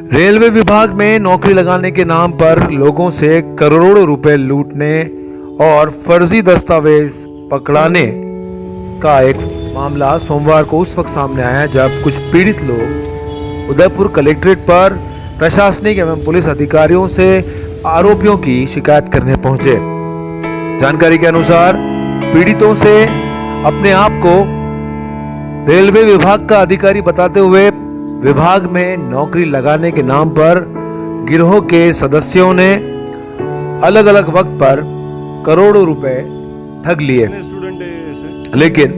Railway विभाग में नौकरी लगाने के नाम पर लोगों से करोड़ों रुपए लूटने और फर्जी दस्तावेज पकड़ाने का एक मामला सोमवार को उस वक्त सामने आया जब कुछ पीड़ित लोग उदयपुर कलेक्ट्रेट पर प्रशासनिक एवं पुलिस अधिकारियों से आरोपियों की शिकायत करने पहुंचे। जानकारी के अनुसार पीड़ितों से अपने आप को रेलवे विभाग का अधिकारी बताते हुए विभाग में नौकरी लगाने के नाम पर गिरोह के सदस्यों ने अलग अलग वक्त पर करोड़ों रुपए ठग लिए। लेकिन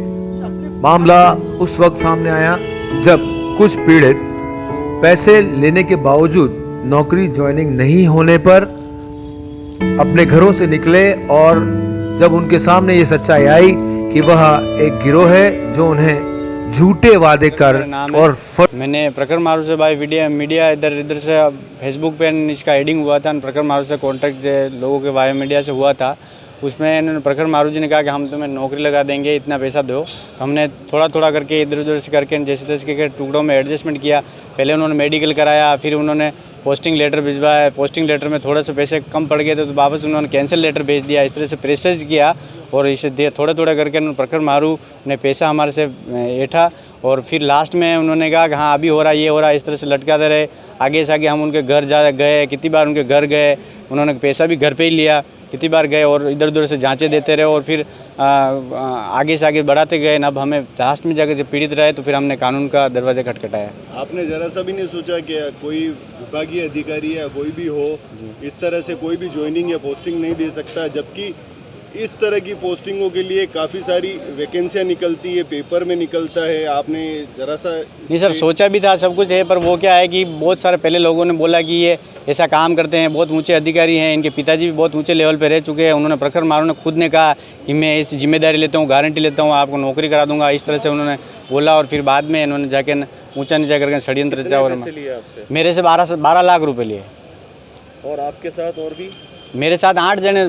मामला उस वक्त सामने आया जब कुछ पीड़ित पैसे लेने के बावजूद नौकरी ज्वाइनिंग नहीं होने पर अपने घरों से निकले और जब उनके सामने ये सच्चाई आई कि वह एक गिरोह है जो उन्हें झूठे वादे कर और मैंने प्रखर मारू से भाई मीडिया इधर से फेसबुक पे इसका एडिंग हुआ था। प्रखर मारू से कॉन्टैक्ट लोगों के वाया मीडिया से हुआ था। उसमें इन्होंने प्रखर मारू जी ने कहा कि हम तुम्हें नौकरी लगा देंगे, इतना पैसा दो। तो हमने थोड़ा थोड़ा करके इधर उधर से करके जैसे तैसे के टुकड़ों में एडजस्टमेंट किया। पहले उन्होंने मेडिकल कराया, फिर उन्होंने पोस्टिंग लेटर भिजवाया। पोस्टिंग लेटर में थोड़े से पैसे कम पड़ गए थे तो वापस उन्होंने कैंसिल लेटर भेज दिया। इस तरह से प्रेशराइज किया और इसे थोड़ा थोड़ा करके प्रखर मारू ने पैसा हमारे से ऐठा और फिर लास्ट में उन्होंने कहा कि हाँ अभी हो रहा है, ये हो रहा है। इस तरह से लटकाते रहे। आगे से आगे हम उनके घर गए, कितनी बार उनके घर गए, उन्होंने पैसा भी घर पे ही लिया, कितनी बार गए और इधर उधर से जांचें देते रहे और फिर आगे से आगे बढ़ाते गए। अब हमें लास्ट में जाकर जब पीड़ित रहे तो फिर हमने कानून का दरवाजा खटखटाया। आपने जरा सा भी नहीं सोचा कि कोई विभागीय अधिकारी या कोई भी हो इस तरह से कोई भी ज्वाइनिंग या पोस्टिंग नहीं दे सकता, जबकि इस तरह की पोस्टिंगों के लिए काफ़ी सारी वैकेंसियां निकलती है, पेपर में निकलता है। आपने जरा सा नहीं सर, सोचा भी था, सब कुछ है, पर वो क्या है कि बहुत सारे पहले लोगों ने बोला कि ये ऐसा काम करते हैं, बहुत ऊंचे अधिकारी हैं, इनके पिताजी भी बहुत ऊंचे लेवल पे रह चुके हैं। उन्होंने प्रखर मारू ने खुद ने कहा कि मैं इस जिम्मेदारी लेता हूँ, गारंटी लेता हूँ, आपको नौकरी करा दूंगा। इस तरह से उन्होंने बोला और फिर बाद में इन्होंने जाके ऊँचा नीचा करके षड्यंत्र रचा और मेरे से 12 लाख रुपये लिए। और आपके साथ और भी मेरे साथ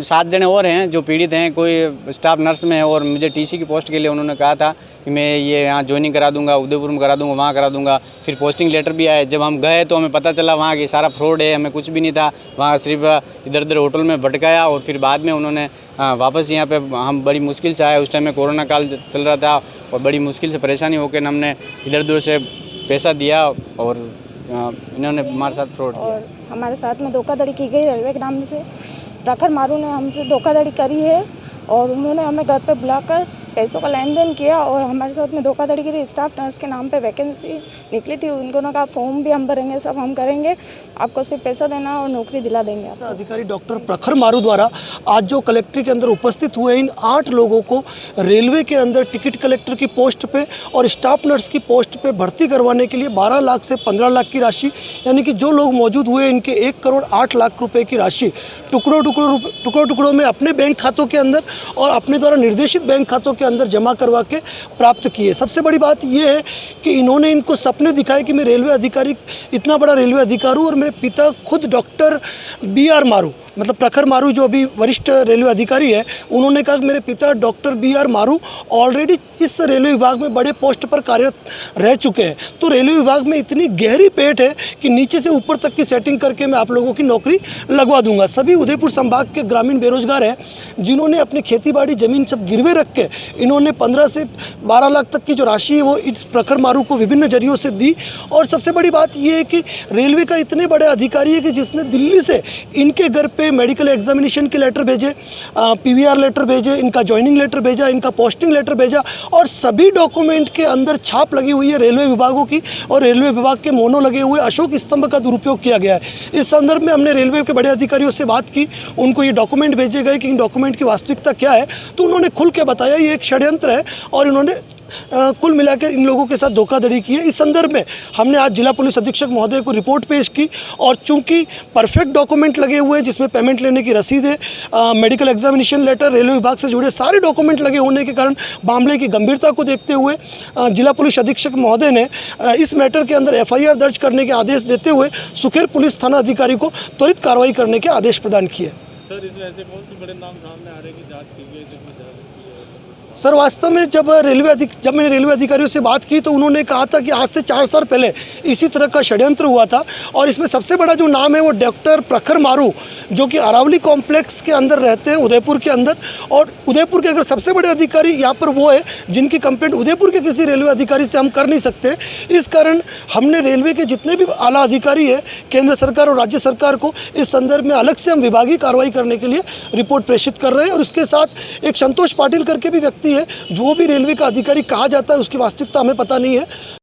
7 जने और हैं जो पीड़ित हैं। कोई स्टाफ नर्स में है और मुझे टीसी की पोस्ट के लिए उन्होंने कहा था कि मैं ये यहाँ ज्वाइनिंग करा दूंगा, उदयपुर में करा दूंगा, वहाँ करा दूंगा। फिर पोस्टिंग लेटर भी आए। जब हम गए तो हमें पता चला वहाँ की सारा फ्रॉड है, हमें कुछ भी नहीं था। वहाँ सिर्फ इधर उधर होटल में भटकाया और फिर बाद में उन्होंने वापस यहाँ पे हम बड़ी मुश्किल से आए। उस टाइम में कोरोना काल चल रहा था और बड़ी मुश्किल से परेशानी होकर हमने इधर उधर से पैसा दिया और इन्होंने हमारे साथ फ्रॉड किया। और हमारे साथ में धोखाधड़ी की गई रेलवे के नाम से। प्रखर मारू ने हमसे धोखाधड़ी करी है और उन्होंने हमें घर पे बुलाकर पैसों का लेन देन किया और हमारे साथ में धोखाधड़ी की। स्टाफ नर्स के नाम पे वैकेंसी निकली थी, उनको कहा फॉर्म भी हम भरेंगे, सब हम करेंगे, आपको सिर्फ पैसा देना और नौकरी दिला देंगे। अधिकारी डॉक्टर प्रखर मारू द्वारा आज जो कलेक्ट्रेट के अंदर उपस्थित हुए इन 8 लोगों को रेलवे के अंदर टिकट कलेक्टर की पोस्ट पे और स्टाफ नर्स की पोस्ट पे भर्ती करवाने के लिए 12 लाख से 15 लाख की राशि, यानी कि जो लोग मौजूद हुए इनके 1 करोड़ 8 लाख रुपए की राशि टुकड़ों में अपने बैंक खातों के अंदर और अपने द्वारा निर्देशित बैंक खातों के अंदर जमा करवा के प्राप्त किए। सबसे बड़ी बात यह है कि इन्होंने इनको सपने दिखाए कि मैं रेलवे अधिकारी, इतना बड़ा रेलवे अधिकारी हूँ और मेरे पिता खुद डॉक्टर BR मारू, मतलब प्रखर मारू जो अभी वरिष्ठ रेलवे अधिकारी है, उन्होंने कहा कि मेरे पिता डॉक्टर BR मारू ऑलरेडी इस रेलवे विभाग में बड़े पोस्ट पर कार्यरत रह चुके हैं। तो रेलवे विभाग में इतनी गहरी पेट है कि नीचे से ऊपर तक की सेटिंग करके मैं आप लोगों की नौकरी लगवा दूंगा। सभी उदयपुर संभाग के ग्रामीण बेरोजगार हैं जिन्होंने अपनी खेतीबाड़ी ज़मीन सब गिरवे रख के इन्होंने 15 से 12 लाख तक की जो राशि है वो इस प्रखर मारू को विभिन्न जरियों से दी। और सबसे बड़ी बात यह है कि रेलवे का इतने बड़े अधिकारी है कि जिसने दिल्ली से इनके घर पे मेडिकल एग्जामिनेशन के लेटर भेजे, PVR लेटर भेजे, इनका ज्वाइनिंग लेटर भेजा, इनका पोस्टिंग लेटर भेजा और सभी डॉक्यूमेंट के अंदर छाप लगी हुई है रेलवे विभागों की और रेलवे विभाग के मोनो लगे हुए अशोक स्तंभ का दुरुपयोग किया गया है। इस संदर्भ में हमने रेलवे के बड़े अधिकारियों से बात की, उनको ये डॉक्यूमेंट भेजे गए कि इन डॉक्यूमेंट की वास्तविकता क्या है, तो उन्होंने खुल के बताया ये एक षड्यंत्र है और इन्होंने कुल मिलाकर इन लोगों के साथ धोखाधड़ी की है। इस संदर्भ में हमने आज जिला पुलिस अधीक्षक महोदय को रिपोर्ट पेश की और चूंकि परफेक्ट डॉक्यूमेंट लगे हुए हैं जिसमें पेमेंट लेने की रसीद है, मेडिकल एग्जामिनेशन लेटर, रेलवे विभाग से जुड़े सारे डॉक्यूमेंट लगे होने के कारण मामले की गंभीरता को देखते हुए जिला पुलिस अधीक्षक महोदय ने इस मैटर के अंदर FIR दर्ज करने के आदेश देते हुए सुखेर पुलिस थाना अधिकारी को त्वरित कार्रवाई करने के आदेश प्रदान किए। सर इसमें ऐसे कौन से बड़े नाम सामने आ रहे हैं कि जांच की गई है? सर वास्तव में जब मैंने रेलवे अधिकारियों से बात की तो उन्होंने कहा था कि आज से 4 साल पहले इसी तरह का षड्यंत्र हुआ था और इसमें सबसे बड़ा जो नाम है वो डॉक्टर प्रखर मारू, जो कि अरावली कॉम्प्लेक्स के अंदर रहते हैं उदयपुर के अंदर। और उदयपुर के अगर सबसे बड़े अधिकारी यहाँ पर वो है जिनकी कंप्लेंट उदयपुर के किसी रेलवे अधिकारी से हम कर नहीं सकते। इस कारण हमने रेलवे के जितने भी आला अधिकारी है केंद्र सरकार और राज्य सरकार को इस संदर्भ में अलग से हम विभागीय कार्रवाई करने के लिए रिपोर्ट प्रेषित कर रहे हैं। और इसके साथ एक संतोष पाटिल करके भी व्यक्ति है, जो भी रेलवे का अधिकारी कहा जाता है उसकी वास्तविकता हमें पता नहीं है।